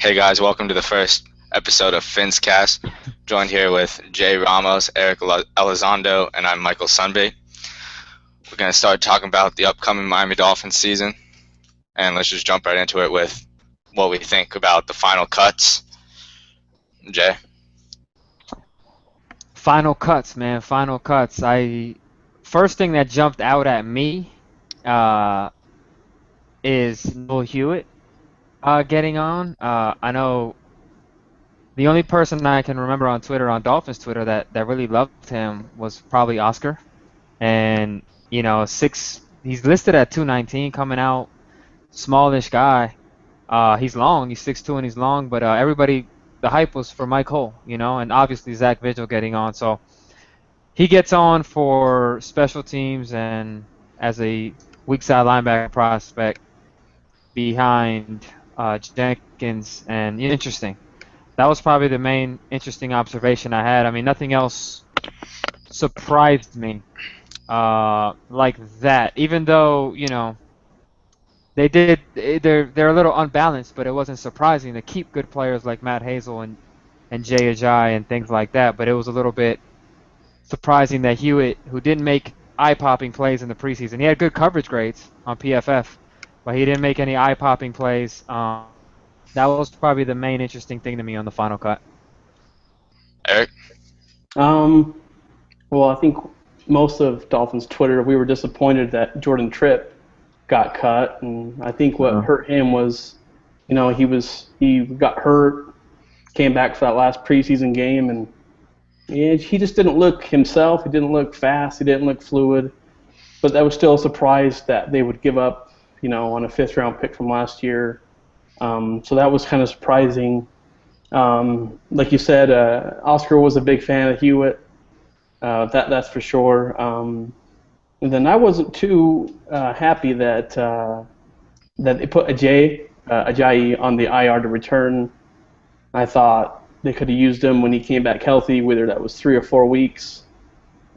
Hey guys, welcome to the first episode of FinsCast. Joined here with Jay Ramos, Eric Elizondo, and I'm Michael Sunby. We're going to start talking about the upcoming Miami Dolphins season, and let's just jump right into it with what we think about the final cuts. Jay? Final cuts, man. Final cuts. First thing that jumped out at me is Noel Hewitt getting on. I know the only person I can remember on Twitter, on Dolphins Twitter, that really loved him was probably Oscar. And, he's listed at 219 coming out, smallish guy. He's long, he's 6'2", and he's long, but the hype was for Mike Hull, and obviously Zach Vigil getting on. So he gets on for special teams and as a weak side linebacker prospect behind Jenkins, and interesting. That was probably the main interesting observation I had. I mean, nothing else surprised me like that. Even though they're a little unbalanced, but it wasn't surprising to keep good players like Matt Hazel and Jay Ajayi and things like that. But it was a little bit surprising that Hewitt, who didn't make eye-popping plays in the preseason, he had good coverage grades on PFF, but he didn't make any eye-popping plays. That was probably the main interesting thing to me on the final cut. Eric? Well, I think most of Dolphins Twitter, we were disappointed that Jordan Tripp got cut, and I think what hurt him was, he got hurt, came back for that last preseason game, and he just didn't look himself. He didn't look fast. He didn't look fluid. But that was still a surprise that they would give up, on a fifth-round pick from last year. So that was kind of surprising. Like you said, Oscar was a big fan of Hewitt. That's for sure. And then I wasn't too happy that they put Ajayi on the IR to return. I thought they could have used him when he came back healthy, whether that was 3 or 4 weeks.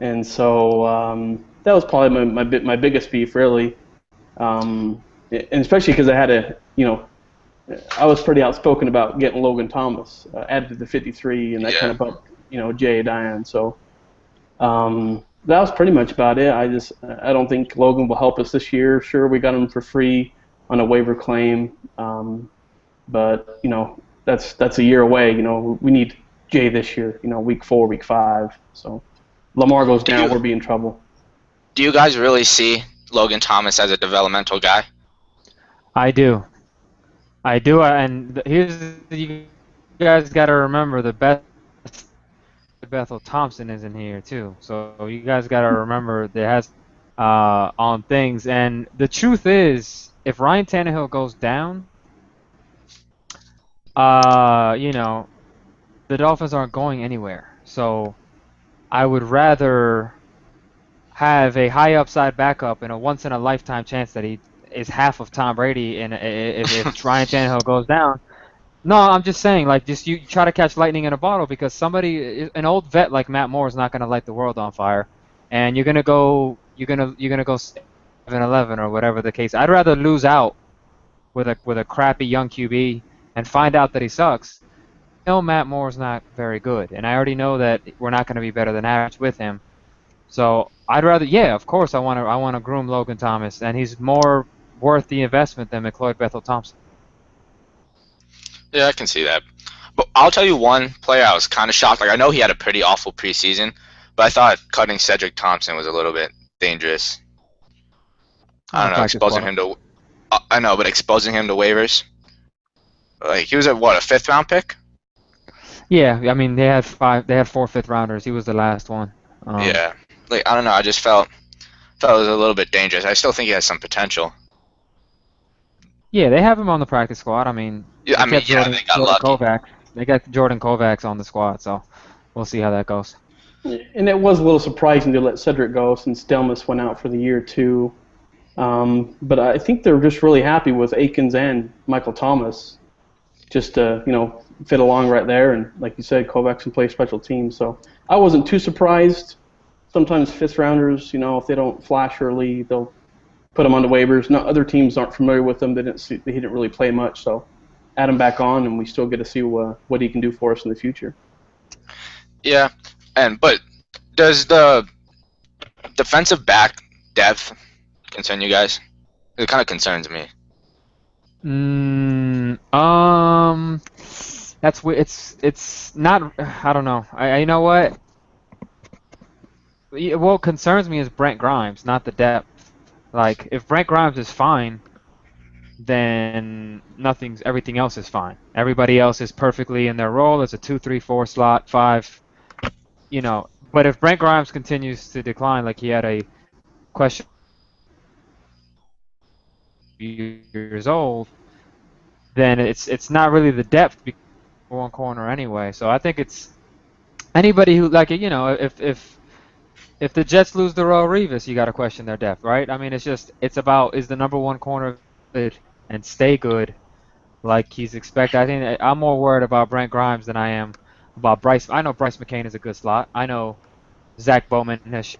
And so that was probably my biggest beef, really. And especially because I was pretty outspoken about getting Logan Thomas added to the 53, and that kind of bumped, Jay Diane. So that was pretty much about it. I don't think Logan will help us this year. Sure, we got him for free on a waiver claim, but that's a year away. We need Jay this year. Week 4, week 5. So Lamar goes down, we'll be in trouble. Do you guys really see Logan Thomas as a developmental guy? I do, and you guys got to remember the best. Bethel Thompson is in here too, so you guys got to remember that has on things. And the truth is, if Ryan Tannehill goes down, the Dolphins aren't going anywhere. So I would rather have a high upside backup and a once in a lifetime chance that he is half of Tom Brady, and if Ryan Tannehill goes down. No, I'm just saying, you try to catch lightning in a bottle, because an old vet like Matt Moore is not going to light the world on fire, and you're gonna go 7-11 or whatever the case. I'd rather lose out with a crappy young QB and find out that he sucks. Matt Moore's not very good, and I already know that we're not going to be better than average with him. So I'd rather, of course, I want to groom Logan Thomas, and he's more worth the investment than McLeod Bethel Thompson. Yeah, I can see that. But I'll tell you one player I was kind of shocked. I know he had a pretty awful preseason, but I thought cutting Cedric Thompson was a little bit dangerous. I don't know, exposing him to waivers. He was a 5th-round pick? Yeah, I mean, they had 4 5th-rounders. He was the last one. I don't know. I just felt it was a little bit dangerous. I still think he has some potential. Yeah, they have him on the practice squad. I mean, they got lucky. Kovacs. They got Jordan Kovacs on the squad, so we'll see how that goes. And it was a little surprising to let Cedric go since Delmas went out for the year too. But I think they're just really happy with Akins and Michael Thomas, just to fit along right there. And like you said, Kovacs can play special teams, so I wasn't too surprised. Sometimes 5th-rounders, if they don't flash early, they'll put them on the waivers. No, other teams aren't familiar with them. They didn't really play much, so add him back on, and we still get to see what he can do for us in the future. Yeah, but does the defensive back depth concern you guys? It kind of concerns me. That's it's not. I don't know. You know what? What concerns me is Brent Grimes, not the depth. Like, if Brent Grimes is fine, then everything else is fine. Everybody else is perfectly in their role. It's a 2, 3, 4 slot, 5. But if Brent Grimes continues to decline, like he had a question years old, then it's not really the depth because one corner anyway. So I think it's anybody who, like, if the Jets lose to Darrelle Revis, you got to question their depth, right? I mean, it's about, is the number one corner good and stay good like he's expected. I think I'm more worried about Brent Grimes than I am about Bryce. I know Bryce McCain is a good slot. I know Zach Bowman has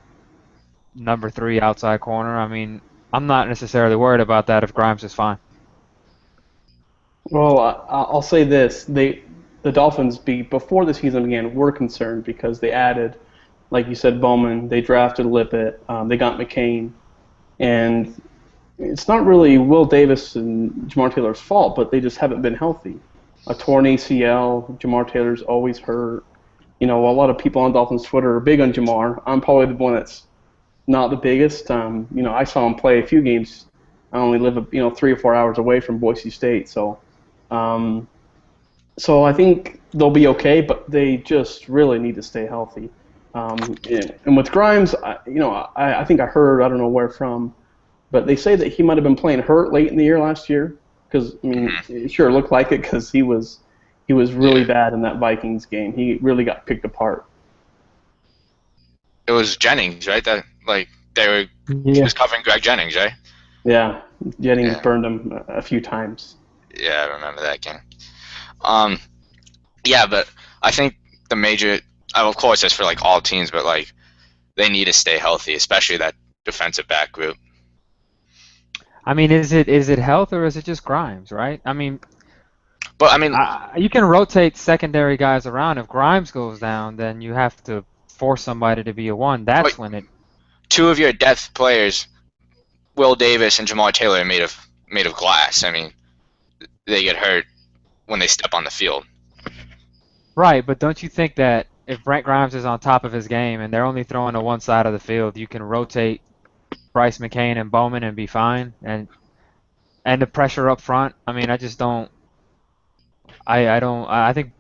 number 3 outside corner. I mean, I'm not necessarily worried about that if Grimes is fine. Well, I'll say this: the Dolphins, before the season began, were concerned because they added, like you said, Bowman. They drafted Lippett. They got McCain, and it's not really Will Davis and Jamar Taylor's fault, but they just haven't been healthy. A torn ACL, Jamar Taylor's always hurt. A lot of people on Dolphins Twitter are big on Jamar. I'm probably the one that's not the biggest. I saw him play a few games. I only live 3 or 4 hours away from Boise State, so I think they'll be okay, but they just really need to stay healthy. And with Grimes, I think I heard, I don't know where from, but they say that he might have been playing hurt late in the year last year. Because it sure looked like it, because he was really bad in that Vikings game. He really got picked apart. It was Jennings, right? He was covering Greg Jennings, right? Yeah, Jennings burned him a few times. Yeah, I remember that game. But I think the major, of course, it's for like all teams, but like they need to stay healthy, especially that defensive back group. I mean, is it health or is it just Grimes, right? I mean, you can rotate secondary guys around. If Grimes goes down, then you have to force somebody to be a 1. That's when it. 2 of your depth players, Will Davis and Jamar Taylor, are made of glass. I mean, they get hurt when they step on the field. Right, but don't you think that if Brent Grimes is on top of his game and they're only throwing to one side of the field, you can rotate Bryce McCain and Bowman and be fine? And the pressure up front, I mean, I just don't. I think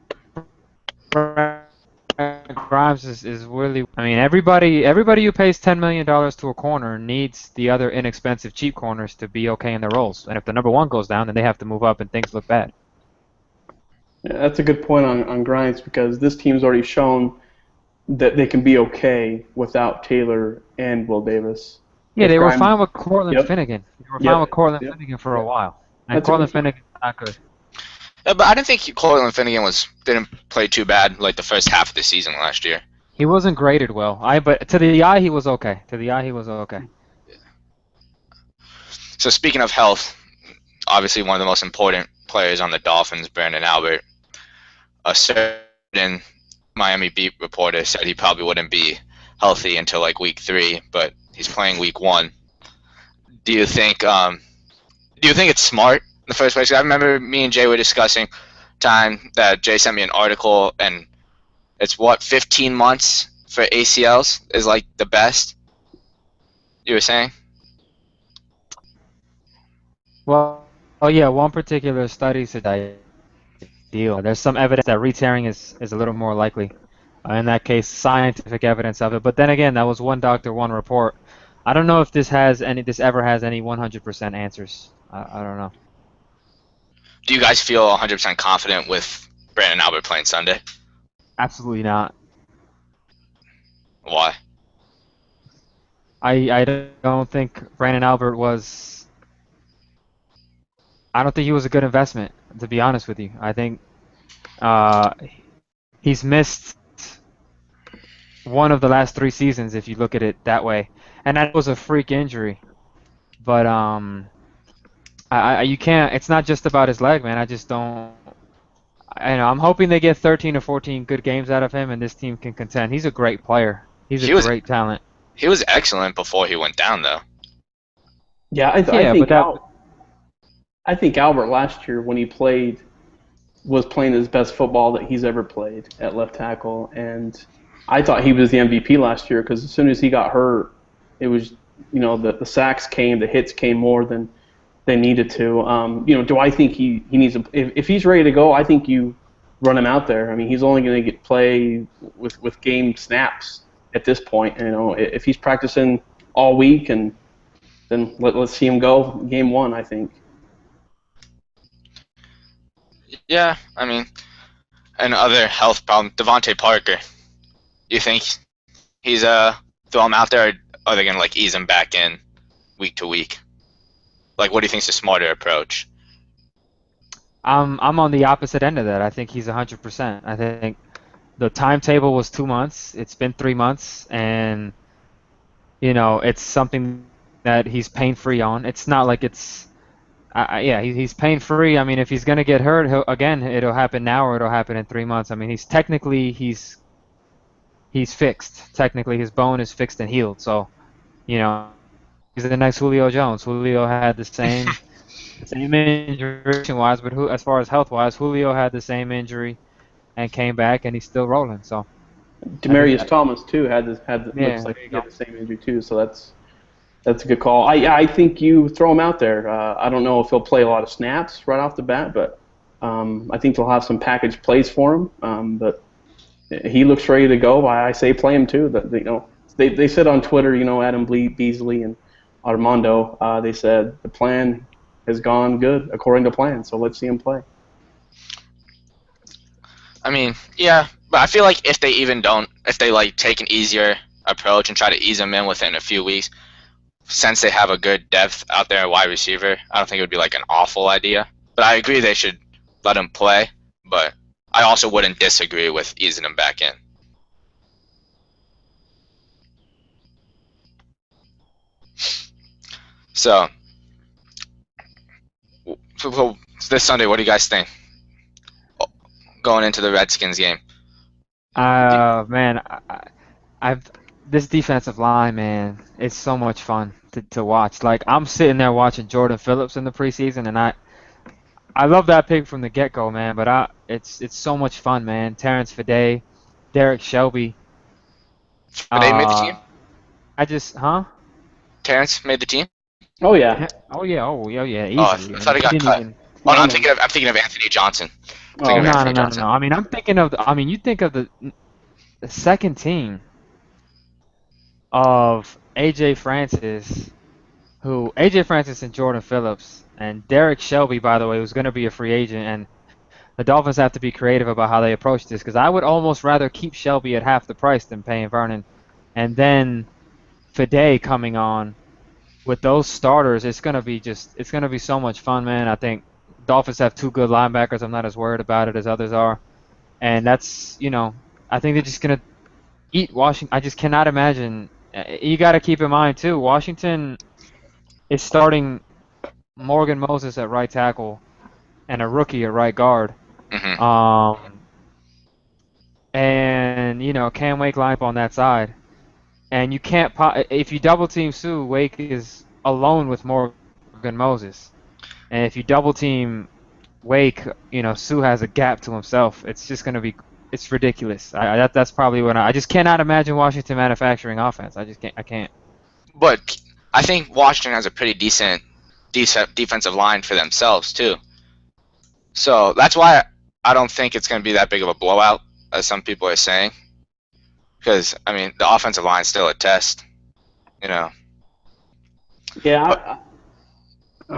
Grimes is really. I mean, everybody who pays $10 million to a corner needs the other inexpensive, cheap corners to be okay in their roles. And if the number 1 goes down, then they have to move up and things look bad. Yeah, that's a good point on Grimes, because this team's already shown that they can be okay without Taylor and Will Davis. Yeah, they were fine with Cortland Finnegan. They were fine with Cortland Finnegan for a while. And Cortland Finnegan's not good. Yeah, but I didn't think Cortland Finnegan didn't play too bad like the first half of the season last year. He wasn't graded well. But to the eye, he was okay. Yeah. So speaking of health, obviously one of the most important players on the Dolphins, Brandon Albert, a certain Miami beat reporter said he probably wouldn't be healthy until like week 3, but he's playing week 1. Do you think it's smart in the first place? I remember me and Jay were discussing time that Jay sent me an article, and it's 15 months for ACLs is like the best. You were saying? Well, one particular study said ideal. There's some evidence that re-tearing is a little more likely. In that case, scientific evidence of it. But then again, that was one doctor, one report. I don't know if this ever has any 100% answers. I don't know. Do you guys feel 100% confident with Brandon Albert playing Sunday? Absolutely not. Why? I don't think Brandon Albert was. I don't think he was a good investment, to be honest with you. I think he's missed one of the last 3 seasons, if you look at it that way, and that was a freak injury. But You can't. It's not just about his leg, man. I just don't. I'm hoping they get 13 or 14 good games out of him, and this team can contend. He's a great player. He's a He was great talent. he was excellent before he went down, though. Yeah, I Yeah, think but that. I think Albert last year when he played was playing his best football that he's ever played at left tackle, and I thought he was the MVP last year because as soon as he got hurt, it was the sacks came, the hits came more than they needed to. Do I think he needs to, if he's ready to go? I think you run him out there. I mean, he's only going to get play with game snaps at this point. If he's practicing all week, and then let's see him go game one. I think. Yeah, I mean, and other health problem, Devontae Parker. You think he's throw him out there, or are they gonna ease him back in week to week? What do you think's a smarter approach? I'm on the opposite end of that. I think he's 100%. I think the timetable was 2 months. It's been 3 months, and it's something that he's pain-free on. It's not like it's, he's pain-free. I mean, if he's gonna get hurt, it'll happen now or it'll happen in 3 months. I mean, he's fixed. Technically, his bone is fixed and healed. So, he's the next Julio Jones. Julio had the same injury wise, but as far as health wise, Julio had the same injury and came back, and he's still rolling. So. Demarius Thomas too looks like he had the same injury too, so that's a good call. I think you throw him out there. I don't know if he'll play a lot of snaps right off the bat, but I think they'll have some package plays for him. But he looks ready to go. I say play him too. They said on Twitter, Adam Beasley and Armando, they said the plan has gone good according to plan. So let's see him play. I mean, yeah, but I feel like if they take an easier approach and try to ease him in within a few weeks, since they have a good depth out there at wide receiver, I don't think it would be an awful idea. But I agree they should let him play, but I also wouldn't disagree with easing him back in. So this Sunday, what do you guys think? Going into the Redskins game. Man, this defensive line, man, it's so much fun to watch. I'm sitting there watching Jordan Phillips in the preseason, and I love that pick from the get-go, man. But it's so much fun, man. Terrence Fede, Derek Shelby. Fede made the team. Terrence made the team. Oh yeah. Oh yeah. Easily. I thought he got cut. No, I'm thinking of Anthony Johnson. No. I mean, you think of the second team of AJ Francis and Jordan Phillips and Derek Shelby, by the way, who's going to be a free agent, and the Dolphins have to be creative about how they approach this, because I would almost rather keep Shelby at half the price than paying Vernon, and then Fede coming on with those starters. It's going to be so much fun, man. I think Dolphins have two good linebackers. I'm not as worried about it as others are. And that's, I think they're just going to eat Washington. I just cannot imagine. You got to keep in mind, too, Washington is starting Morgan Moses at right tackle and a rookie at right guard. Mm-hmm. And, Cam Wake line up on that side. And you can't if you double team Sue, Wake is alone with Morgan Moses. And if you double team Wake, Sue has a gap to himself. It's just going to it's ridiculous. That's probably what I just cannot imagine Washington manufacturing offense. I can't. But I think Washington has a pretty decent defensive line for themselves too. So that's why I don't think it's going to be that big of a blowout, as some people are saying. Because, I mean, the offensive line is still a test, Yeah.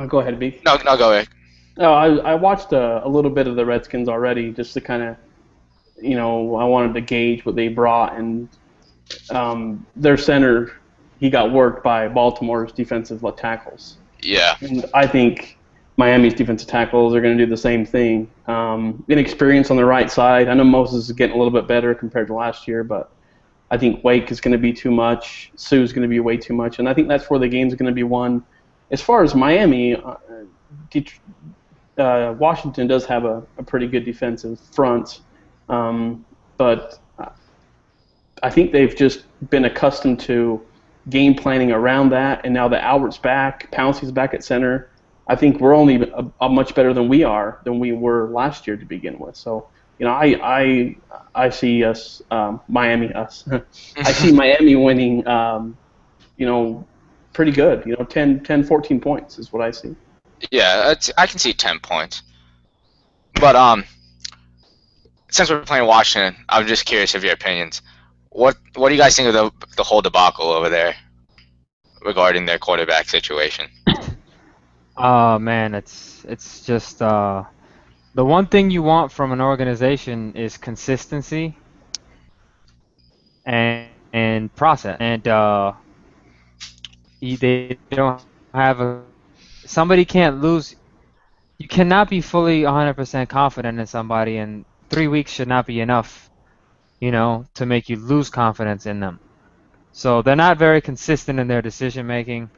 Go ahead, B. No, go ahead. No, I watched a little bit of the Redskins already, just to kind of, I wanted to gauge what they brought, and their center, he got worked by Baltimore's defensive tackles. Yeah. And I think Miami's defensive tackles are going to do the same thing. Inexperience on the right side. I know Moses is getting a little bit better compared to last year, but I think Wake is going to be too much. Sue's going to be way too much, and I think that's where the game's going to be won. As far as Miami, Washington does have a pretty good defensive front, but I think they've just been accustomed to game planning around that, and now that Albert's back, Pouncey's back at center, I think we're only a much better than we were last year to begin with. So, I see us, Miami, us. I see Miami winning, pretty good. 10, 14 points is what I see. Yeah, I can see 10 points. But since we're playing Washington, I'm just curious of your opinions. What do you guys think of the whole debacle over there regarding their quarterback situation? Oh man, it's just the one thing you want from an organization is consistency and process. And they don't have somebody can't lose. You cannot be fully 100% confident in somebody, and 3 weeks should not be enough, to make you lose confidence in them. So they're not very consistent in their decision making.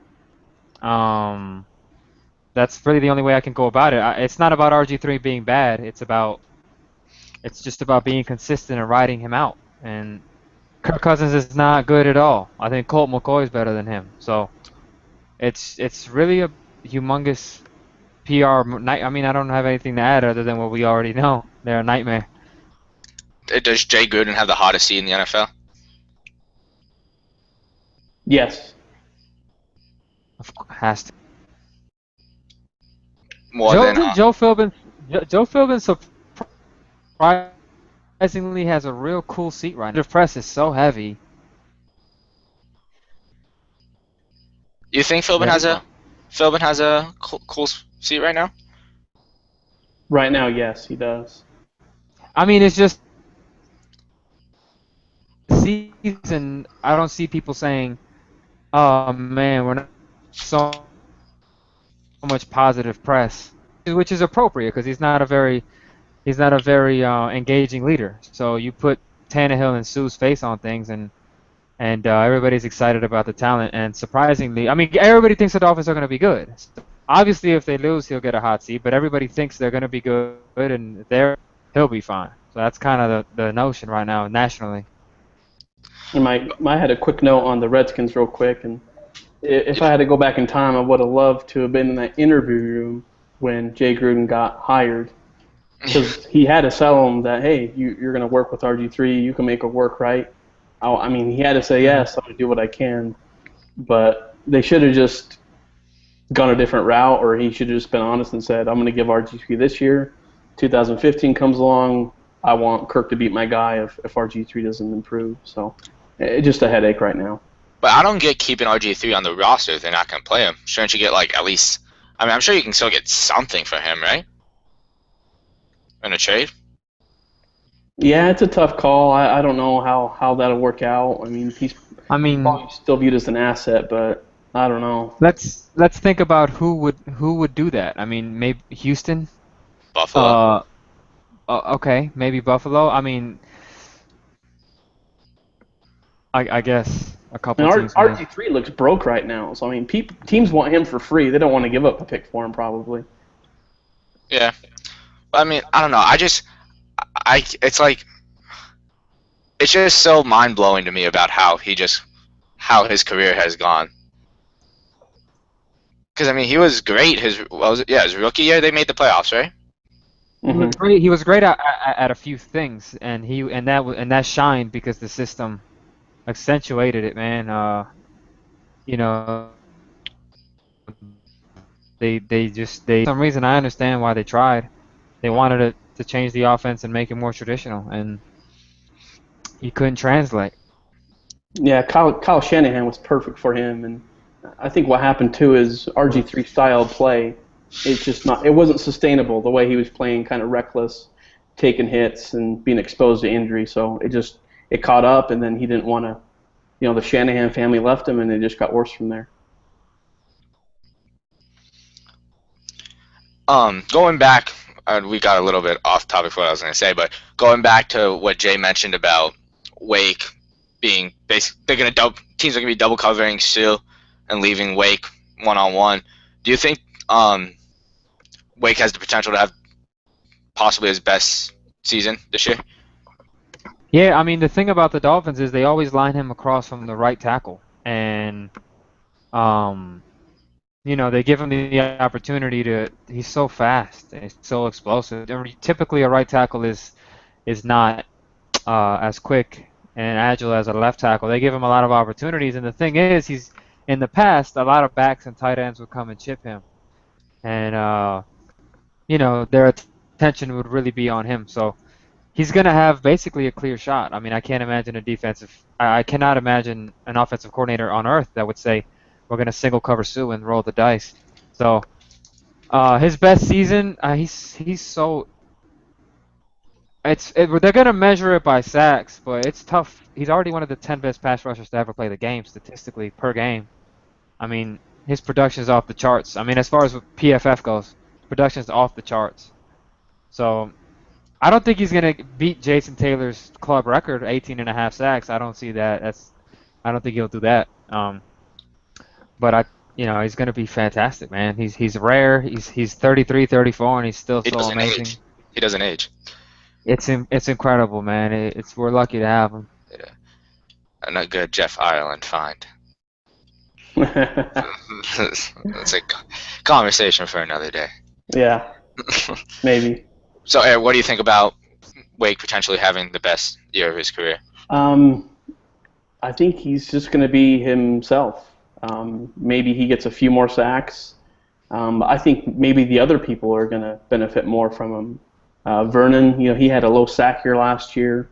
That's really the only way I can go about it. It's not about RG3 being bad. It's just about being consistent and riding him out. And Kirk Cousins is not good at all. I think Colt McCoy is better than him. So it's really a humongous PR night. I mean, I don't have anything to add other than what we already know. They're a nightmare. Does Jay Gruden have the hottest seat in the NFL? Yes. Has to. Joe Philbin surprisingly has a real cool seat right now. The press is so heavy. You think Philbin has a cool seat right now? Right now, yes, he does. I mean, it's just season. I don't see people saying, "Oh man, we're not so much positive press," which is appropriate because he's not a very engaging leader. So you put Tannehill and Sue's face on things, and everybody's excited about the talent. And surprisingly, I mean, everybody thinks the Dolphins are going to be good. Obviously, if they lose, he'll get a hot seat. But everybody thinks they're going to be good, and he'll be fine. So that's kind of the notion right now nationally. And I had a quick note on the Redskins real quick, and if I had to go back in time, I would have loved to have been in that interview room when Jay Gruden got hired, because he had to sell him that, hey, you're going to work with RG3, you can make it work, right? I mean, he had to say yes, I'm going to do what I can, but they should have just gone a different route, or he should have just been honest and said, I'm going to give RG3 this year. 2015 comes along, I want Kirk to beat my guy if RG3 doesn't improve. So it's just a headache right now. But I don't get keeping RG3 on the roster if they're not going to play him. Shouldn't you get, at least... I mean, I'm sure you can still get something for him, right? In a trade? Yeah, it's a tough call. I don't know how that'll work out. I mean, he's probably still viewed as an asset, but I don't know. Let's think about who would do that. I mean, maybe Houston? Buffalo. Okay, maybe Buffalo. I mean, I guess a couple teams. RG3 looks broke right now, so I mean, teams want him for free. They don't want to give up a pick for him, probably. Yeah, I mean, I don't know. It's just so mind blowing to me about how his career has gone. Because I mean, he was great. His rookie year they made the playoffs, right? Mm-hmm. He was great at a few things, and that shined because the system accentuated it, man. They for some reason, I understand why they tried. They wanted to change the offense and make it more traditional, and he couldn't translate. Yeah, Kyle Shanahan was perfect for him, and I think what happened too is RG3 style play. It wasn't sustainable the way he was playing, kind of reckless, taking hits and being exposed to injury. So it caught up, and then he didn't want to. The Shanahan family left him, and it just got worse from there. Going back, we got a little bit off topic for what I was going to say, but going back to what Jay mentioned about Wake being teams are going to be double covering Sue and leaving Wake one-on-one. Do you think Wake has the potential to have possibly his best season this year? Yeah, I mean, the thing about the Dolphins is they always line him across from the right tackle, and um, they give him the opportunity to. He's so fast and he's so explosive. Typically, a right tackle is not as quick and agile as a left tackle. They give him a lot of opportunities, and the thing is, he's in the past a lot of backs and tight ends would come and chip him, and their attention would really be on him. So he's going to have basically a clear shot. I mean, I cannot imagine an offensive coordinator on earth that would say we're going to single cover Sue and roll the dice. So his best season, he's so. They're going to measure it by sacks, but it's tough. He's already one of the 10 best pass rushers to ever play the game statistically per game. I mean, his production is off the charts. I mean, as far as PFF goes, production is off the charts. So I don't think he's going to beat Jason Taylor's club record, 18.5 sacks. I don't see that. I don't think he'll do that. But he's going to be fantastic, man. He's rare. He's 33, 34, and he's still so amazing. He doesn't age. It's incredible, man. We're lucky to have him. Yeah. And a good Jeff Ireland find. That's a conversation for another day. Yeah. Maybe. So, Eric, what do you think about Wake potentially having the best year of his career? I think he's just going to be himself. Maybe he gets a few more sacks. I think maybe the other people are going to benefit more from him. Vernon, he had a low sack year last year.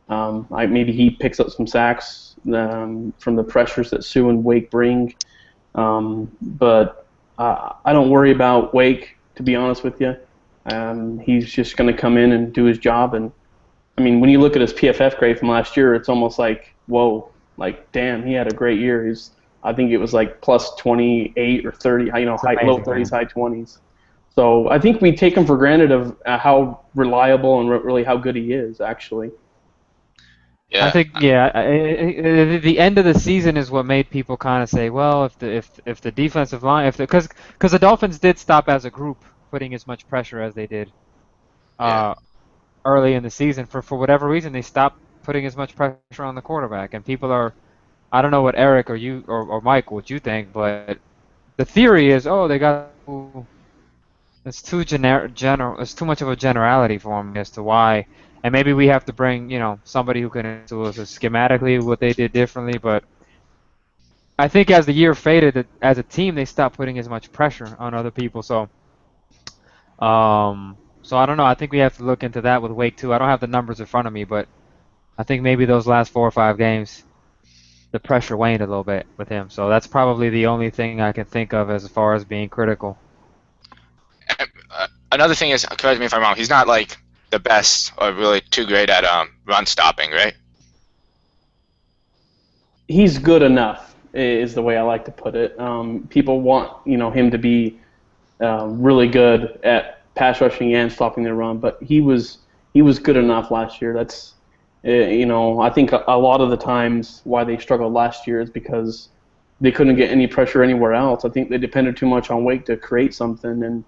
Maybe he picks up some sacks from the pressures that Sue and Wake bring. But I don't worry about Wake, to be honest with you. He's just going to come in and do his job. And I mean, when you look at his PFF grade from last year, it's almost like, whoa, like, damn, he had a great year. I think it was like plus 28 or 30, low 30s, high 20s. So I think we take him for granted of how reliable and really how good he is, actually. Yeah. I think, the end of the season is what made people kind of say, well, if the defensive line, because the Dolphins did stop as a group putting as much pressure as they did early in the season. For whatever reason, they stopped putting as much pressure on the quarterback. And people are, I don't know what Eric or you or Mike, what you think, but the theory is, they got. It's too general. It's too much of a generality for me as to why, and maybe we have to bring somebody who can do us schematically what they did differently. But I think as the year faded, as a team, they stopped putting as much pressure on other people. So I don't know. I think we have to look into that with Wake too. I don't have the numbers in front of me, but I think maybe those last 4 or 5 games, the pressure waned a little bit with him. So that's probably the only thing I can think of as far as being critical. Another thing is, correct me if I'm wrong, he's not like the best or really too great at run stopping, right? He's good enough, is the way I like to put it. People want him to be really good at pass rushing and stopping the run, but he was good enough last year. That's I think a lot of the times why they struggled last year is because they couldn't get any pressure anywhere else. I think they depended too much on Wake to create something, and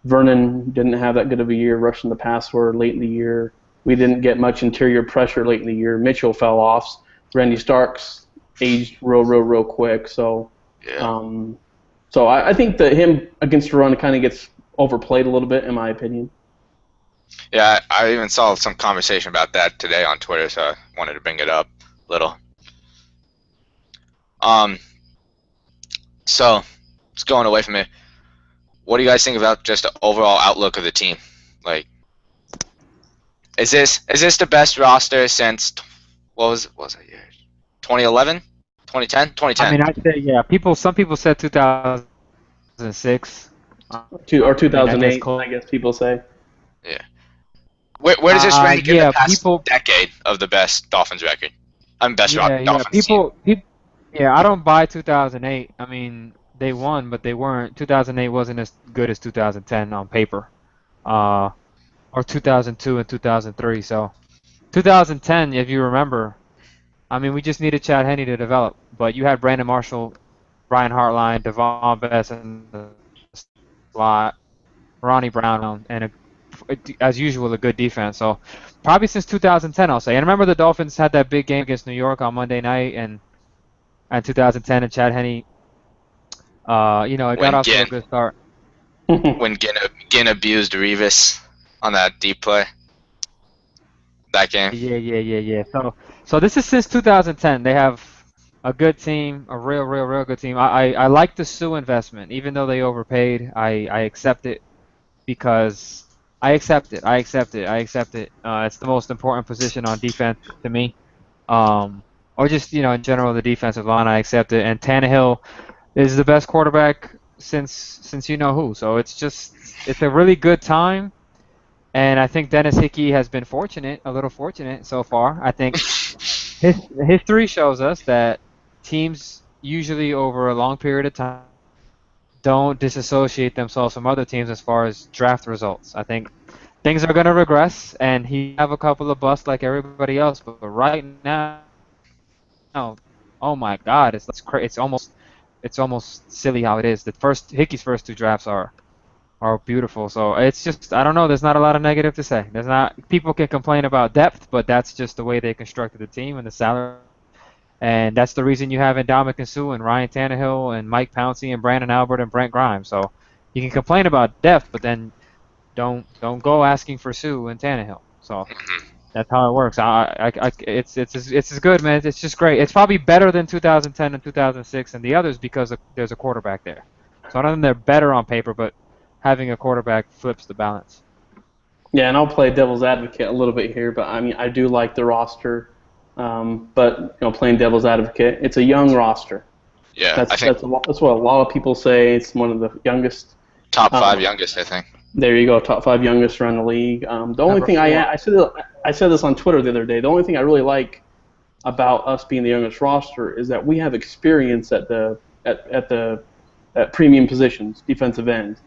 Vernon didn't have that good of a year rushing the passer late in the year. We didn't get much interior pressure late in the year. Mitchell fell off. Randy Starks aged real quick. So, I think that him against the run kind of gets overplayed a little bit, in my opinion. Yeah, I even saw some conversation about that today on Twitter, so I wanted to bring it up a little. So, it's going away from it. What do you guys think about just the overall outlook of the team? Like, is this the best roster since what was that year? 2011, 2010, 2010? I mean, I'd say some people said 2006 or 2008. I guess people say. Yeah. Where does this rank in the past decade of the best Dolphins record? Dolphins team. I don't buy 2008. I mean, they won, but they weren't. 2008 wasn't as good as 2010 on paper, or 2002 and 2003. So, 2010, if you remember, I mean, we just needed Chad Henne to develop. But you had Brandon Marshall, Brian Hartline, Devon Bess in the slot. Ronnie Brown, and as usual, a good defense. So probably since 2010, I'll say. And remember, the Dolphins had that big game against New York on Monday night, and 2010, and Chad Henne, it got When off to a Ginn good start. when Ginn abused Revis on that deep play. That game. Yeah. So this is since 2010. They have a good team, a real good team. I like the Sue investment, even though they overpaid. I accept it because I accept it. It's the most important position on defense to me. Or just in general, the defensive line. I accept it. And Tannehill is the best quarterback since you know who. So it's a really good time. And I think Dennis Hickey has been a little fortunate so far. I think history shows us that teams usually over a long period of time don't disassociate themselves from other teams as far as draft results. I think things are going to regress, and he have a couple of busts like everybody else. But right now, oh my God, it's almost silly how it is. Hickey's first two drafts are beautiful. So it's just, I don't know. There's not a lot of negative to say. People can complain about depth, but that's just the way they constructed the team and the salary. And that's the reason you have Ndamukong Suh and Ryan Tannehill and Mike Pouncey and Brandon Albert and Brent Grimes. So you can complain about depth, but then don't go asking for Suh and Tannehill. So that's how it works. It's as good, man. It's just great. It's probably better than 2010 and 2006 and the others because there's a quarterback there. So I don't think they're better on paper, but having a quarterback flips the balance. Yeah, and I'll play devil's advocate a little bit here, but I mean, I do like the roster. But playing devil's advocate, it's a young roster. Yeah, that's what a lot of people say. It's one of the youngest. Top 5 youngest, I think. There you go, top 5 youngest around the league. The only thing I said this on Twitter the other day. The only thing I really like about us being the youngest roster is that we have experience at premium positions, defensive end,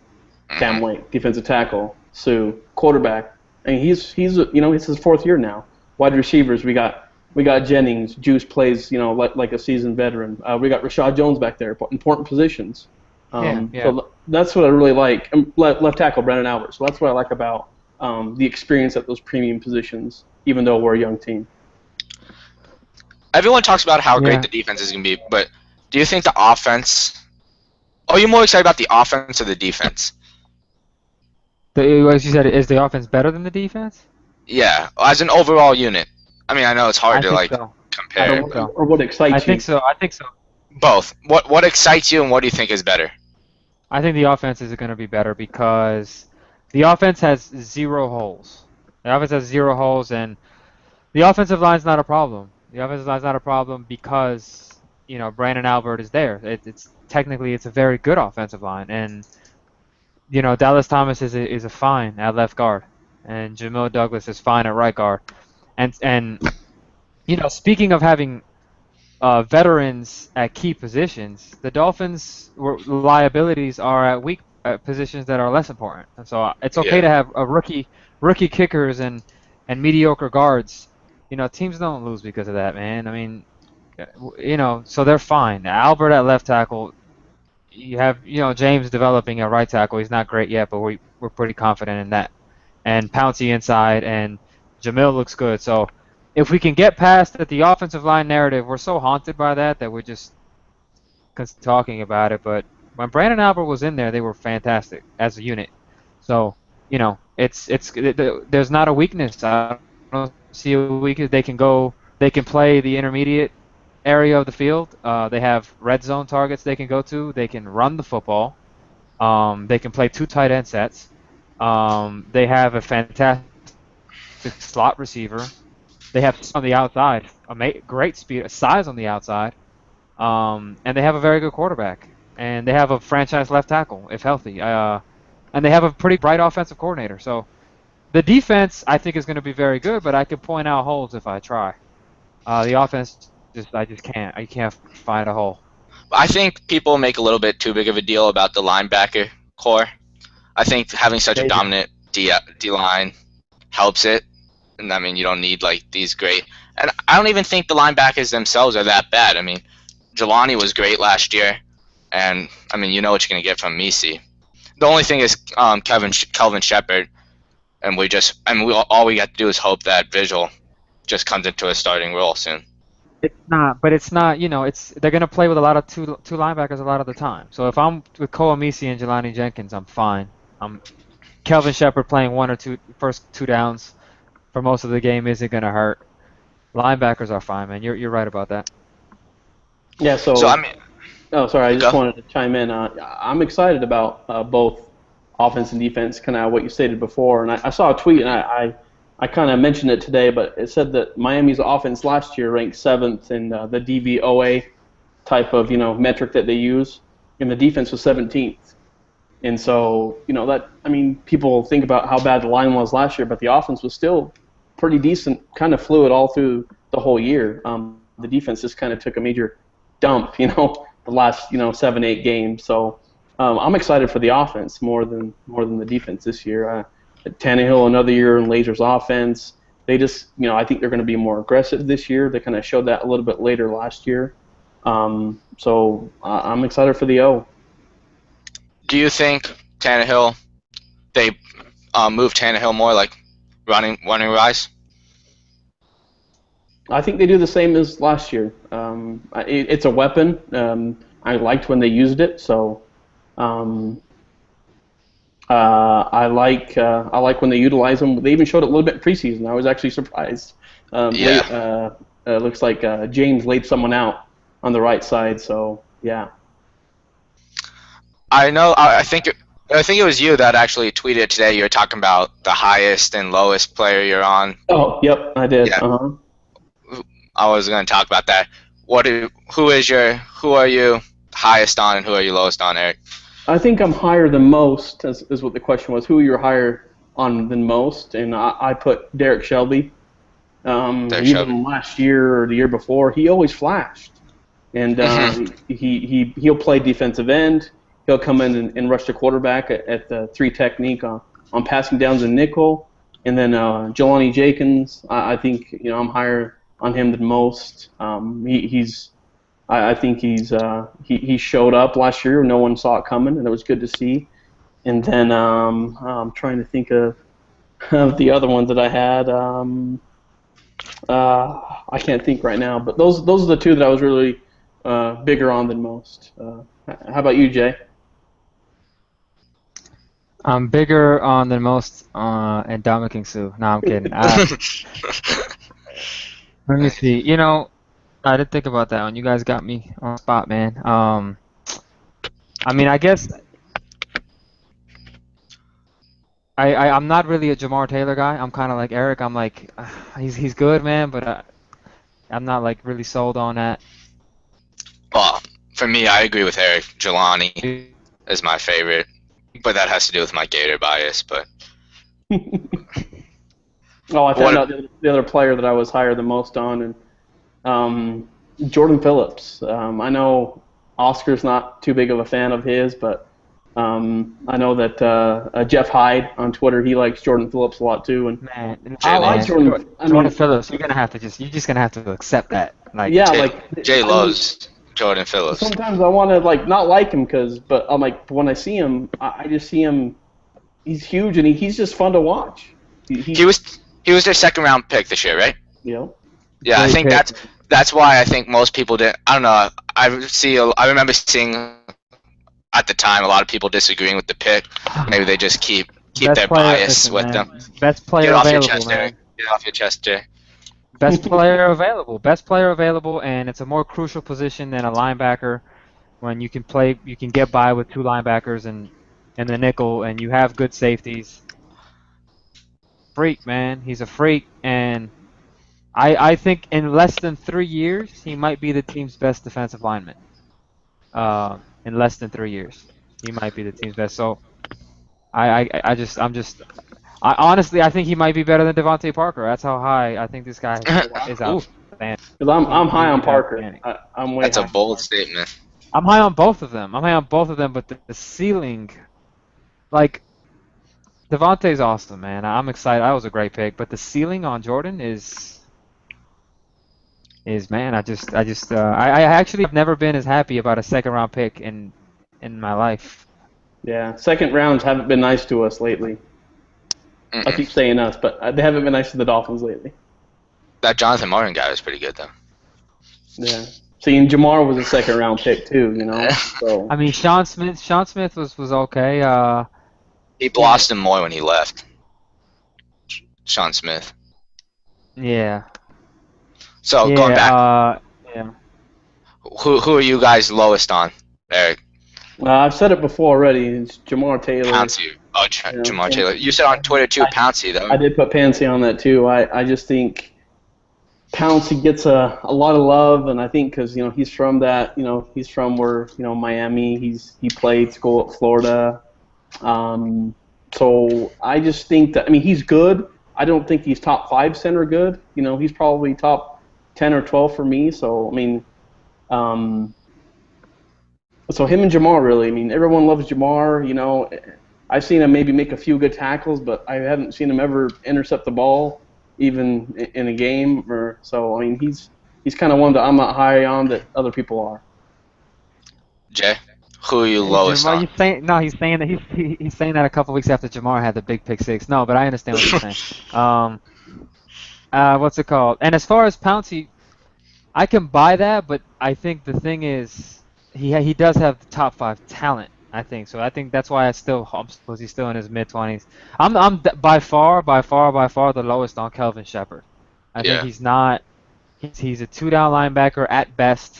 Cam Wake, defensive tackle, Sue, quarterback, and he's it's his 4th year now. Wide receivers, we got Jennings. Juice plays like a seasoned veteran. We got Rashad Jones back there, important positions. So that's what I really like. Left tackle Brandon Albert. So that's what I like about the experience at those premium positions, even though we're a young team. Everyone talks about how great the defense is going to be, but do you think the offense? Are you more excited about the offense or the defense? As you said, is the offense better than the defense? Yeah, as an overall unit. I mean, I know it's hard to compare. Or what excites you? I think so. Both. What excites you, and what do you think is better? I think the offense is going to be better because the offense has 0 holes. The offense has 0 holes, and the offensive line's not a problem. The offensive line's not a problem because Brandon Albert is there. It's technically a very good offensive line, and Dallas Thomas is a fine at left guard, and Jamil Douglas is fine at right guard, and speaking of having veterans at key positions, the Dolphins' liabilities are at weak positions that are less important, and so it's okay to have a rookie kickers and mediocre guards. Teams don't lose because of that, man. I mean, so they're fine. Albert at left tackle. You have James developing at right tackle. He's not great yet, but we're pretty confident in that. And Pouncey inside, and Jamil looks good. So if we can get past the offensive line narrative, we're so haunted by that we're just talking about it. But when Brandon Albert was in there, they were fantastic as a unit. So there's not a weakness. I don't see a weakness. They can play the intermediate area of the field. They have red zone targets they can go to. They can run the football. They can play 2 tight end sets. They have a fantastic slot receiver. They have on the outside, great speed, size on the outside, and they have a very good quarterback. And they have a franchise left tackle if healthy. And they have a pretty bright offensive coordinator. So the defense, I think, is going to be very good, but I could point out holes if I try. The offense, I just can't. I can't find a hole. I think people make a little bit too big of a deal about the linebacker core. I think having such a dominant D-line helps it. And I mean, you don't need these great. And I don't even think the linebackers themselves are that bad. I mean, Jelani was great last year. And I mean, you know what you're going to get from Misi. The only thing is Kelvin Shepherd, and all we got to do is hope that Vigil just comes into a starting role soon. It's not, but it's not. They're gonna play with a lot of two linebackers a lot of the time. So if I'm with Cole Amisi and Jelani Jenkins, I'm fine. Kelvin Shepherd playing one or two first two downs for most of the game isn't gonna hurt. Linebackers are fine, man. You're right about that. Yeah. So I mean, oh, sorry. I just wanted to chime in. I'm excited about both offense and defense, kind of what you stated before. And I saw a tweet, and I kind of mentioned it today, but it said that Miami's offense last year ranked 7th in the DVOA type of metric that they use, and the defense was 17th. And so people think about how bad the line was last year, but the offense was still pretty decent, kind of fluid all through the whole year. The defense just kind of took a major dump, the last 7-8 games. So I'm excited for the offense more than the defense this year. Tannehill another year in Lazer's offense. They just I think they're going to be more aggressive this year. They kind of showed that a little bit later last year. So I'm excited for the O. Do you think Tannehill, they move Tannehill more like running wise? I think they do the same as last year. It's a weapon. I liked when they used it, so I like when they utilize them. They even showed it a little bit in preseason. I was actually surprised. Looks like James laid someone out on the right side, so yeah. I know. I think it was you that actually tweeted today. You were talking about the highest and lowest player you're on. Oh, yep, I did. Yeah. Uh-huh. I was going to talk about that. Who are you highest on and who are you lowest on, Eric? I think I'm higher than most, is what the question was. Who you're higher on than most? And I put Derek Shelby. Even last year or the year before, he always flashed. And he'll play defensive end. He'll come in and rush the quarterback at the 3 technique on passing downs and nickel. And then Jelani Jenkins, I think I'm higher on him than most. I think he showed up last year. No one saw it coming, and it was good to see. And then I'm trying to think of the other ones that I had. I can't think right now, but those are the two that I was really bigger on than most. How about you, Jay? I'm bigger on than most and Dominic Sue. No, I'm kidding. Let me see. I didn't think about that one. You guys got me on the spot, man. I guess I'm not really a Jamar Taylor guy. I'm kind of like Eric. I'm like, he's good, man, but I'm not like really sold on that. Well, for me, I agree with Eric. Jelani is my favorite, but that has to do with my Gator bias. But I found out the other player that I was higher than most on, and Jordan Phillips. I know Oscar's not too big of a fan of his, but I know that Jeff Hyde on Twitter, he likes Jordan Phillips a lot too. And I like Jordan. Jordan Phillips. You're just gonna have to accept that. Like, yeah, Jay loves Jordan Phillips. Sometimes I want to not like him but I'm like, when I see him, I just see him. He's huge and he's just fun to watch. He was their second round pick this year, right? Yeah. Yeah, I think that's why I think most people didn't. I don't know. I remember seeing at the time a lot of people disagreeing with the pick. Maybe they just keep their bias with them. Best player available, man. Get off your chest, Jay. Best player available, and it's a more crucial position than a linebacker. When you can get by with 2 linebackers and the nickel, and you have good safeties. Freak, man. He's a freak, and I think in less than 3 years, he might be the team's best defensive lineman. In less than 3 years, he might be the team's best. So, honestly, I think he might be better than Devontae Parker. That's how high I think this guy is out. Because I'm high on Parker. I'm way That's high a bold statement. I'm high on both of them. But the ceiling, like, Devontae's awesome, man. I'm excited. That was a great pick. But the ceiling on Jordan is man. I actually have never been as happy about a second round pick in my life. Yeah, second rounds haven't been nice to us lately. I keep saying us, but they haven't been nice to the Dolphins lately. That Jonathan Martin guy was pretty good, though. Yeah. See, and Jamar was a second round pick too, you know. So I mean, Sean Smith was okay. he blossomed more when he left. Sean Smith. Yeah. So Yeah. going back, Yeah. who are you guys lowest on, Eric? I've said it before already. It's Jamar Taylor. Pouncey. Oh, Jamar Taylor. You said on Twitter too, Pouncey though. I did put Pouncey on that too. I just think Pouncey gets a lot of love, and I think because he's from that, he's from where Miami. He played school at Florida. So I just think that he's good. I don't think he's top 5 center good. He's probably top 10 or 12 for me. So so him and Jamar really. Everyone loves Jamar. I've seen him maybe make a few good tackles, but I haven't seen him ever intercept the ball, even in a game. He's kind of one that I'm not high on that other people are. Jay, who are you lowest on? He's saying that he's saying that a couple weeks after Jamar had the big pick 6. No, but I understand what you're saying. What's it called? And as far as Pouncey, I can buy that, but I think the thing is he does have the top 5 talent. I think so. I think that's why I'm suppose he's still in his mid-20s. I'm by far the lowest on Kelvin Shepherd. I think he's not. He's a 2-down linebacker at best,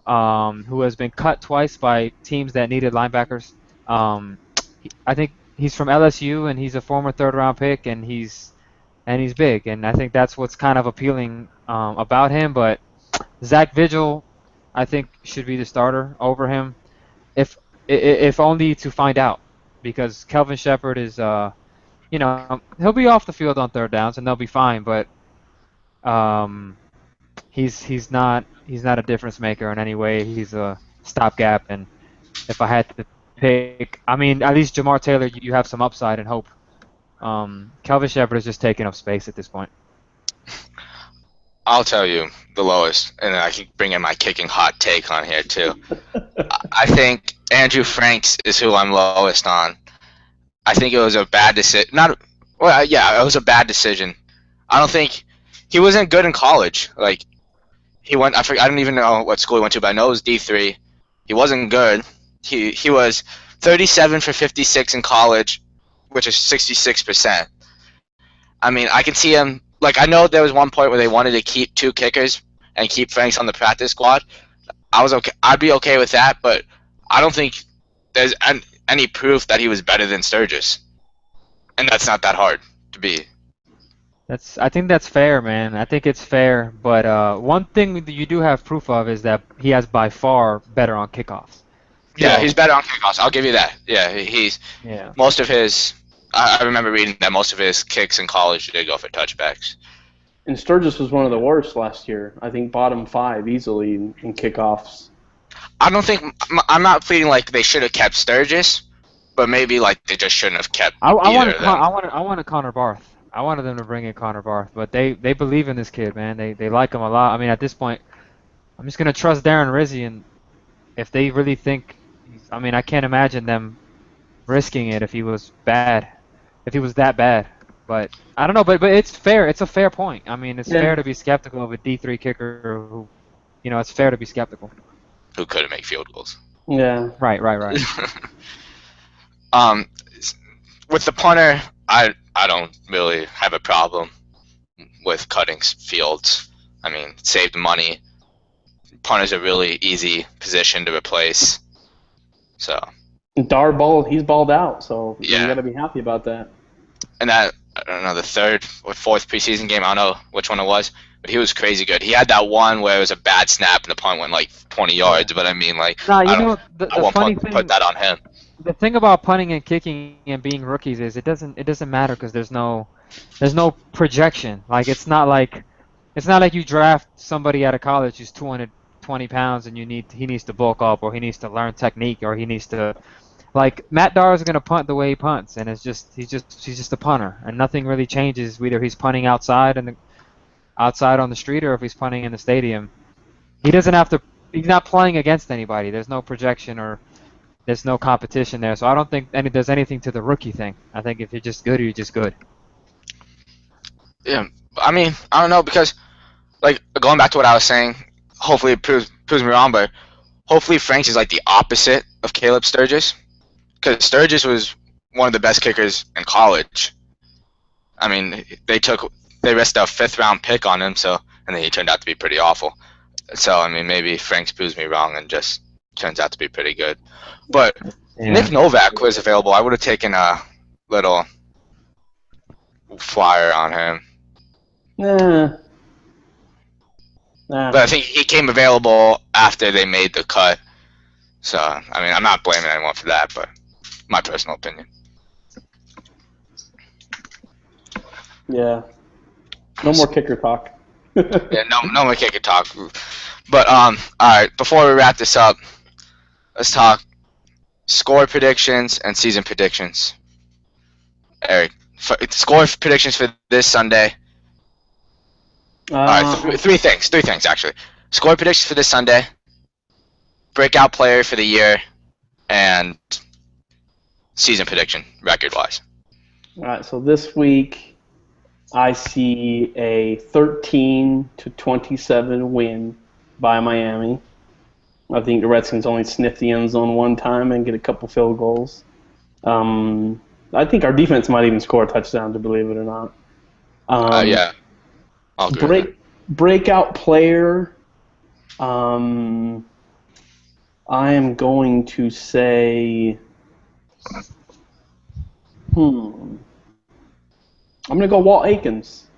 who has been cut twice by teams that needed linebackers. I think he's from LSU and he's a former 3rd-round pick and he's big, and I think that's what's kind of appealing about him. But Zach Vigil, I think, should be the starter over him, if only to find out, because Kelvin Shepherd is, he'll be off the field on 3rd downs and they'll be fine, but he's not a difference maker in any way. He's a stopgap, and if I had to pick, at least Jamar Taylor, you have some upside and hope. Kelvin Shepherd is just taking up space at this point. I'll tell you the lowest, and I can bring in my kicking hot take on here too. I think Andrew Franks is who I'm lowest on. I think it was a bad decision. It was a bad decision. I don't think he wasn't good in college. Like he went, I don't even know what school he went to, but I know it was D3. He wasn't good. He was 37 for 56 in college, which is 66%. I can see him. Like, I know there was one point where they wanted to keep 2 kickers and keep Franks on the practice squad. I'd be okay with that, but I don't think there's any proof that he was better than Sturgis, and that's not that hard to be. I think that's fair, man. I think it's fair, but one thing that you do have proof of is that he has by far better on kickoffs. Yeah, he's better on kickoffs. I'll give you that. Most of his. I remember reading that most of his kicks in college did go for touchbacks. And Sturgis was one of the worst last year. I think bottom 5 easily in kickoffs. I'm not feeling like they should have kept Sturgis, but maybe like they just shouldn't have kept. I wanted Connor Barth. I wanted them to bring in Connor Barth, but they believe in this kid, man. They like him a lot. At this point, I'm just gonna trust Darren Rizzi, and if they really think, I can't imagine them risking it if he was bad. If he was that bad, but I don't know. But it's fair. It's a fair point. It's fair to be skeptical of a D3 kicker who, it's fair to be skeptical. Who couldn't make field goals? Yeah. Right. With the punter, I don't really have a problem with cutting fields. Saved money. Punter's a really easy position to replace. So. He's balled out, so you got to be happy about that. And that, I don't know, the 3rd or 4th preseason game, I don't know which one it was, but he was crazy good. He had that one where it was a bad snap and the punt went like 20 yards, but the funny thing, put that on him. The thing about punting and kicking and being rookies is it doesn't matter because there's no projection. Like it's not like you draft somebody out of college who's 220 pounds and he needs to bulk up or he needs to learn technique or he needs to. Like Matt Darr is gonna punt the way he punts, and he's just a punter, and nothing really changes. Whether he's punting outside on the street or if he's punting in the stadium, he doesn't have to. He's not playing against anybody. There's no projection or there's no competition there. So I don't think there's anything to the rookie thing. I think if you're just good, you're just good. Yeah, I mean, I don't know because, like, going back to what I was saying, hopefully it proves me wrong, but hopefully Franks is like the opposite of Caleb Sturgis, because Sturgis was one of the best kickers in college. I mean, they risked a 5th-round pick on him, and then he turned out to be pretty awful. So I mean, maybe Franks proves me wrong and just turns out to be pretty good. But Nick Novak was available. I would have taken a little flyer on him. But I think he came available after they made the cut. So, I mean, I'm not blaming anyone for that, but my personal opinion. Yeah. No more kicker talk. Yeah, no more kicker talk. But, all right, before we wrap this up, let's talk score predictions and season predictions. Eric, score predictions for this Sunday. All right, three things actually. Score predictions for this Sunday, breakout player for the year, and season prediction, record-wise. All right, so this week I see a 13-27 win by Miami. I think the Redskins only sniff the end zone one time and get a couple field goals. I think our defense might even score a touchdown, to believe it or not. Yeah. I'll agree. Breakout player. I am going to say. I'm going to go Walt Aikens.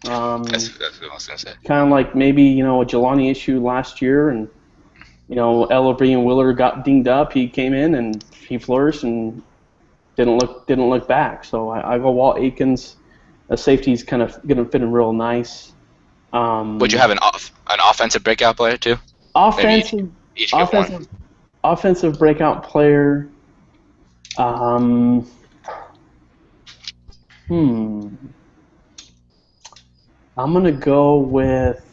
That's what I was going to say. Kind of like maybe a Jelani issue last year, and Ellerby and Willard got dinged up. He came in and he flourished and didn't look back. So I go Walt Aikens. A safety's kind of going to fit in real nice. Would you have an offensive breakout player too? Offensive breakout player. I'm gonna go with.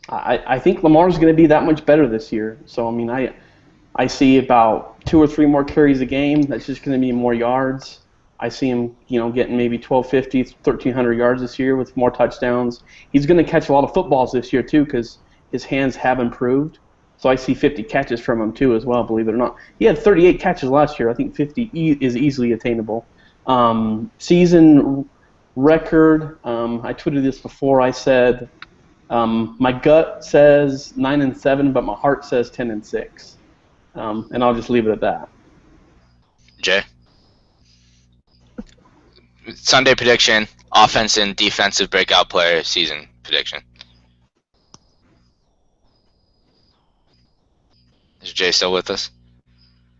I think Lamar's going to be that much better this year. So I mean, I see about 2 or 3 more carries a game. That's just going to be more yards. I see him, getting maybe 1,250, 1,300 yards this year with more touchdowns. He's going to catch a lot of footballs this year too because his hands have improved. So I see 50 catches from him too as well, believe it or not. He had 38 catches last year. I think 50 is easily attainable. Season record, I tweeted this before. I said my gut says 9-7, but my heart says 10-6. And I'll just leave it at that. Jay? Sunday prediction, offense and defensive breakout player, season prediction. Is Jay still with us?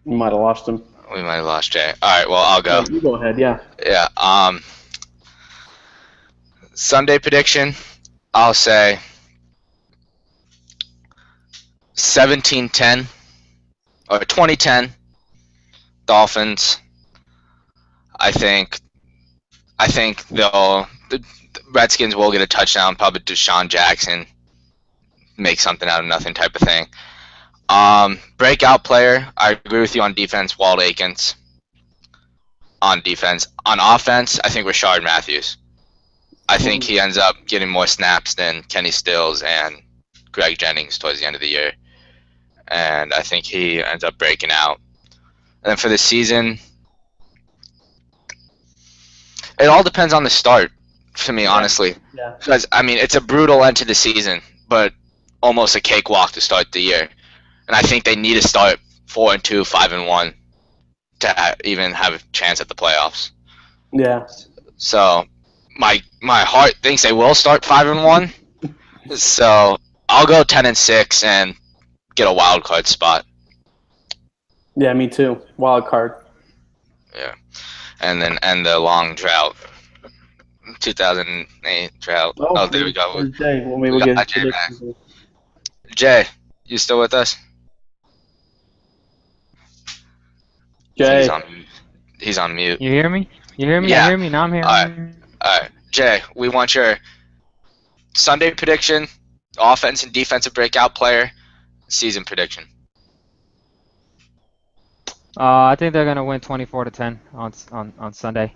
We might have lost him. We might have lost Jay. All right, well, I'll go. You go ahead, yeah. Yeah. Sunday prediction, I'll say 17-10 or 20-10 Dolphins. I think the Redskins will get a touchdown, probably Deshaun Jackson, make something out of nothing type of thing. Breakout player, I agree with you on defense, Walt Aikens. On defense. On offense, I think Rashard Matthews. I think he ends up getting more snaps than Kenny Stills and Greg Jennings towards the end of the year. And I think he ends up breaking out. And then for the season, it all depends on the start, to me, honestly. Yeah. Because, I mean, it's a brutal end to the season, but almost a cakewalk to start the year. And I think they need to start 4-2, 5-1 to even have a chance at the playoffs. Yeah. So my heart thinks they will start 5-1. So I'll go 10-6 and get a wild card spot. Yeah, me too. Wild card. Yeah. And then end the long drought. 2008 drought. Oh, there we go. Jay. Well, maybe we'll get Jay back. Jay, you still with us? Jay. He's on mute. You hear me? You hear me? Yeah. You hear me? Now I'm here. All right. Jay, we want your Sunday prediction, offense and defensive breakout player, season prediction. I think they're gonna win 24-10 on Sunday.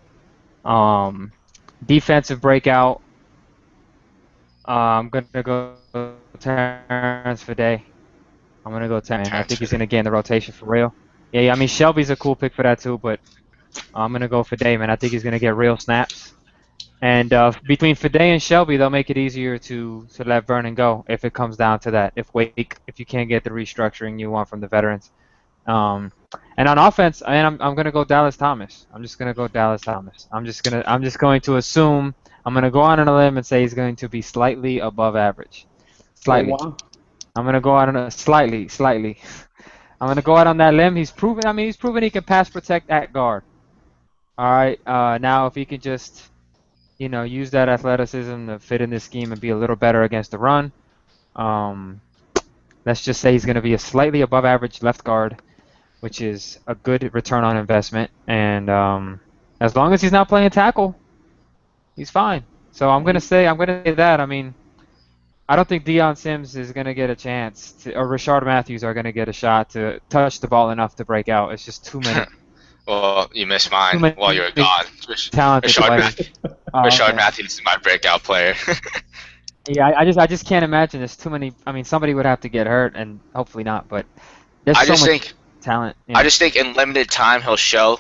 Um, Defensive breakout. I'm gonna go Terrence Fede. I'm gonna go Terrence. I think he's Transfer. gonna get in the rotation for real. Yeah. I mean Shelby's a cool pick for that too, but I'm gonna go Fede, man. I think he's gonna get real snaps. And between Fede and Shelby, they'll make it easier to let Vernon go if it comes down to that. If you can't get the restructuring you want from the veterans. Um, and on offense, I'm gonna go Dallas Thomas. I'm just gonna go Dallas Thomas. I'm just going to assume I'm gonna go on a limb and say he's going to be slightly above average. Oh Slightly. wow. I'm gonna go out on a slightly. I'm gonna go out on that limb. He's proven. I mean, he's proven he can pass protect at guard. All right. Now if he can just use that athleticism to fit in this scheme and be a little better against the run. Um, let's just say he's going to be a slightly above average left guard, which is a good return on investment. And as long as he's not playing tackle, he's fine. So I'm going to say that. I mean, I don't think Deion Sims is going to get a chance or Rashard Matthews are going to get a shot to touch the ball enough to break out. It's just too many. Well, you missed mine many while you were gone. talented players. Rashard Okay. Matthews is my breakout player. Yeah, I just can't imagine. There's too many. I mean, somebody would have to get hurt, and hopefully not. But there's I so just much think talent. I just think in limited time he'll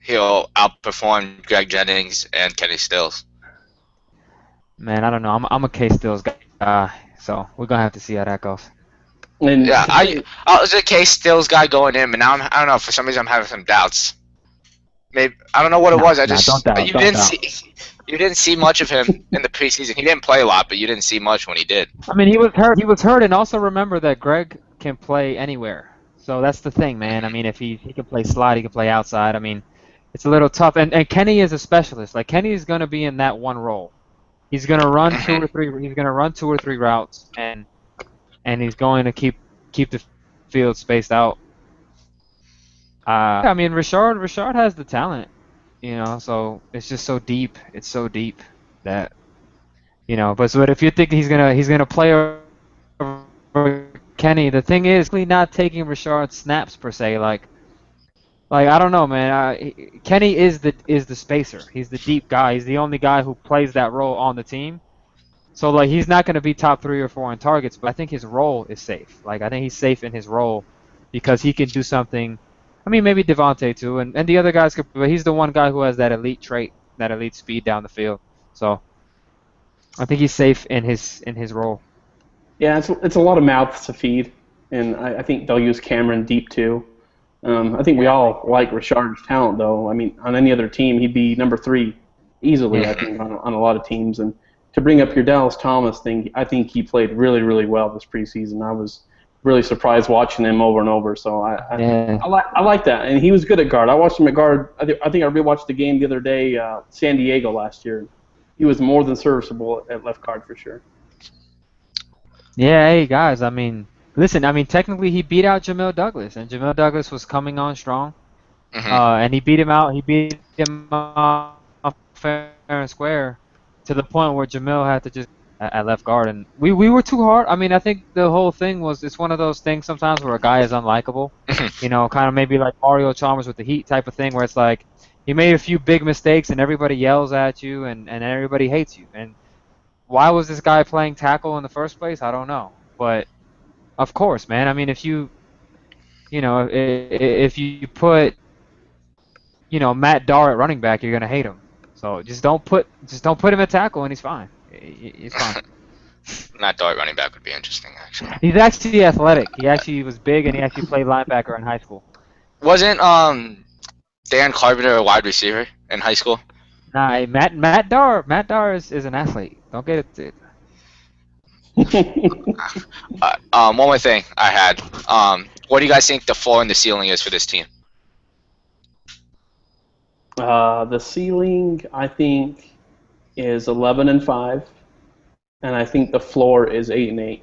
outperform Greg Jennings and Kenny Stills. Man, I don't know. I'm a K Stills guy, so we're gonna have to see how that goes. And Yeah, I was a K Stills guy going in, but now I don't know, for some reason I'm having some doubts. Maybe I don't know what it was. Don't doubt. You didn't see much of him in the preseason. He didn't play a lot, but you didn't see much when he did. I mean, he was hurt. He was hurt, and also remember that Greg can play anywhere. So that's the thing, man. I mean, if he can play slide, he can play outside. I mean, it's a little tough. And Kenny is a specialist. Like Kenny is gonna be in that one role. He's gonna run two or three. He's gonna run 2 or 3 routes, and he's going to keep the field spaced out. I mean, Richard has the talent, so it's just so deep. It's so deep that But if you think he's gonna play over Kenny, the thing is, he's not taking Richard's snaps per se. Like I don't know, man. Kenny is the spacer. He's the deep guy. He's the only guy who plays that role on the team. So like he's not gonna be top 3 or 4 in targets, but I think his role is safe. Like I think he's safe in his role because he can do something. I mean, maybe Devontae too, and the other guys could, but he's the one guy who has that elite trait, that elite speed down the field. So I think he's safe in his role. yeah, it's a lot of mouths to feed, and I think they'll use Cameron deep too. I think we all like Rashard's talent, though. I mean, on any other team, he'd be number 3 easily. I think on a lot of teams. And to bring up your Dallas Thomas thing, I think he played really, really well this preseason. I was really surprised watching him over and over. So I like that, and he was good at guard. I watched him at guard. I think I rewatched the game the other day, San Diego last year. He was more than serviceable at left guard for sure. Yeah, hey guys. I mean, listen. I mean, technically he beat out Jamil Douglas, and Jamil Douglas was coming on strong. And he beat him out. He beat him off fair and square to the point where Jamil had to just at left guard, and we were too hard. I mean, I think the whole thing was it's one of those things sometimes where a guy is unlikable. Kind of maybe like Mario Chalmers with the Heat type of thing, where it's like you made a few big mistakes and everybody yells at you and everybody hates you. And why was this guy playing tackle in the first place? I don't know, but of course, man. I mean, if you put Matt Darr at running back, you're gonna hate him. So just don't put him at tackle, and he's fine. He's fine. Matt Darr running back would be interesting, actually. He's actually athletic. He actually was big, and he actually played linebacker in high school. Wasn't Dan Carpenter a wide receiver in high school? Nah, Matt Darr is an athlete. Don't get it. One more thing I had. What do you guys think the floor and the ceiling is for this team? The ceiling, I think, is 11-5, and I think the floor is 8-8.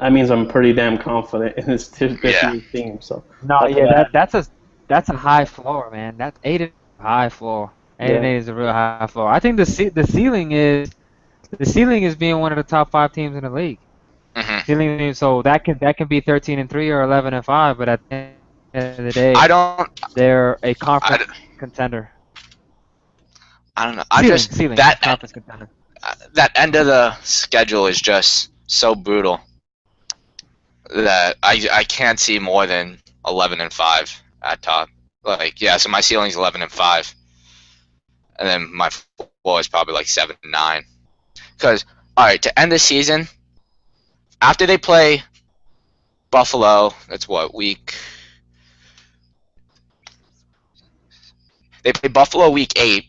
That means I'm pretty damn confident in this team. So that's a high floor, man. That's 8 is a high floor. 8-8 is a real high floor. I think the ceiling is being one of the top 5 teams in the league. So that can be 13-3 or 11-5, but at the End of the day, I don't. they're a conference contender. I don't know. Ceiling that conference contender. that end of the schedule is just so brutal that I can't see more than 11-5 at top. Like, yeah, so my ceiling's 11-5, and then my floor is probably like 7-9. Because, all right, to end the season, after they play Buffalo, that's what, week. They play Buffalo week 8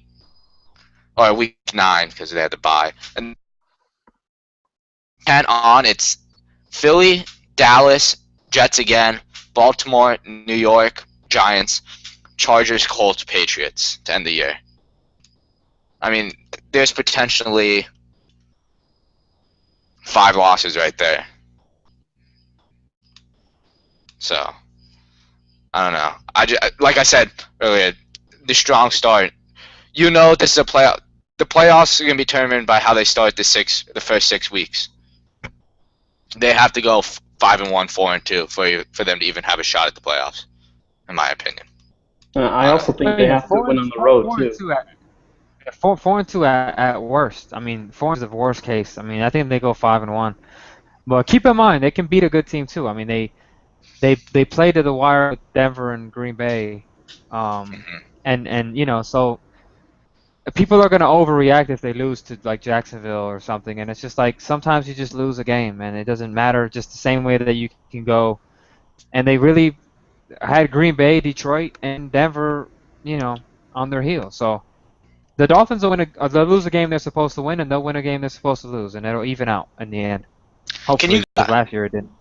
or week 9 because they had to bye, and 10 on, it's Philly, Dallas, Jets again, Baltimore, New York, Giants, Chargers, Colts, Patriots to end the year. I mean, there's potentially 5 losses right there. So, I don't know. Like I said earlier, the strong start. You know this is a playoff. The playoffs are going to be determined by how they start the first 6 weeks. They have to go 5-1, 4-2 for them to even have a shot at the playoffs, in my opinion. I also think they have to win on the road too. 4-2 at worst. I mean, 4 is the worst case. I mean, I think they go 5-1. But keep in mind, they can beat a good team too. I mean, they play to the wire with Denver and Green Bay, and you know, so people are gonna overreact if they lose to like Jacksonville or something. And it's just like sometimes you just lose a game, and it doesn't matter. Just the same way that you can go, and they really had Green Bay, Detroit, and Denver, you know, on their heels. So the Dolphins will they'll lose a game they're supposed to win, and they'll win a game they're supposed to lose, and it'll even out in the end. Hopefully, because last year it didn't.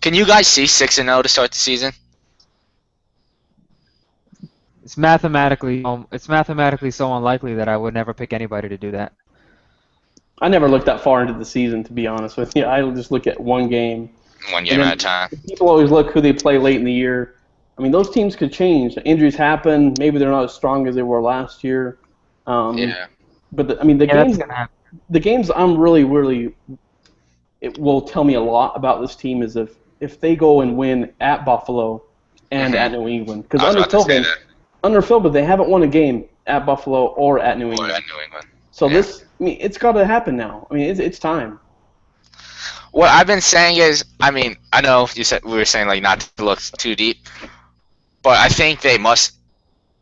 Can you guys see 6-0 to start the season? It's mathematically so unlikely that I would never pick anybody to do that. I never look that far into the season, to be honest with you. I just look at one game. One game at a time. People always look who they play late in the year. I mean, those teams could change. Injuries happen. Maybe they're not as strong as they were last year. Yeah. But the games I'm really, it will tell me a lot about this team is if they go and win at Buffalo and at New England. Because under Philbin, they haven't won a game at Buffalo or at New England. So it's got to happen now. I mean, it's time. What I've been saying is, I mean, I know we were saying like not to look too deep, but I think they must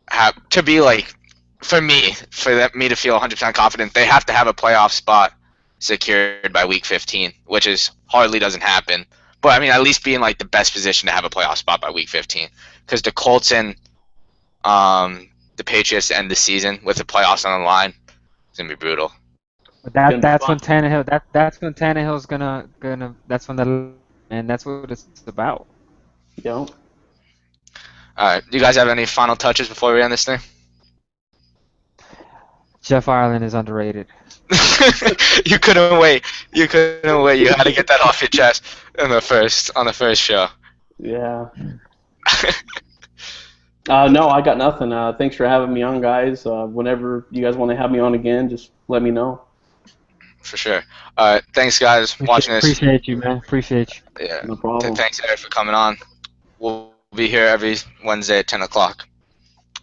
have to be like, for me to feel 100% confident, they have to have a playoff spot secured by week 15, which hardly doesn't happen. But I mean, at least be in like the best position to have a playoff spot by week 15, because the Colts and the Patriots to end the season with the playoffs on the line is gonna be brutal. That's when Tannehill's gonna that's when and that's what it's about. Yeah. All right. Do you guys have any final touches before we end this thing? Jeff Ireland is underrated. You couldn't wait. You had to get that off your chest on the first show. Yeah. No, I got nothing. Thanks for having me on, guys. Whenever you guys want to have me on again, just let me know. For sure. All right. Thanks, guys, watching this. Appreciate you, man. Appreciate you. Yeah. No problem. Thanks, Eric, for coming on. We'll be here every Wednesday at 10 o'clock.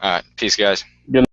All right. Peace, guys. Good night.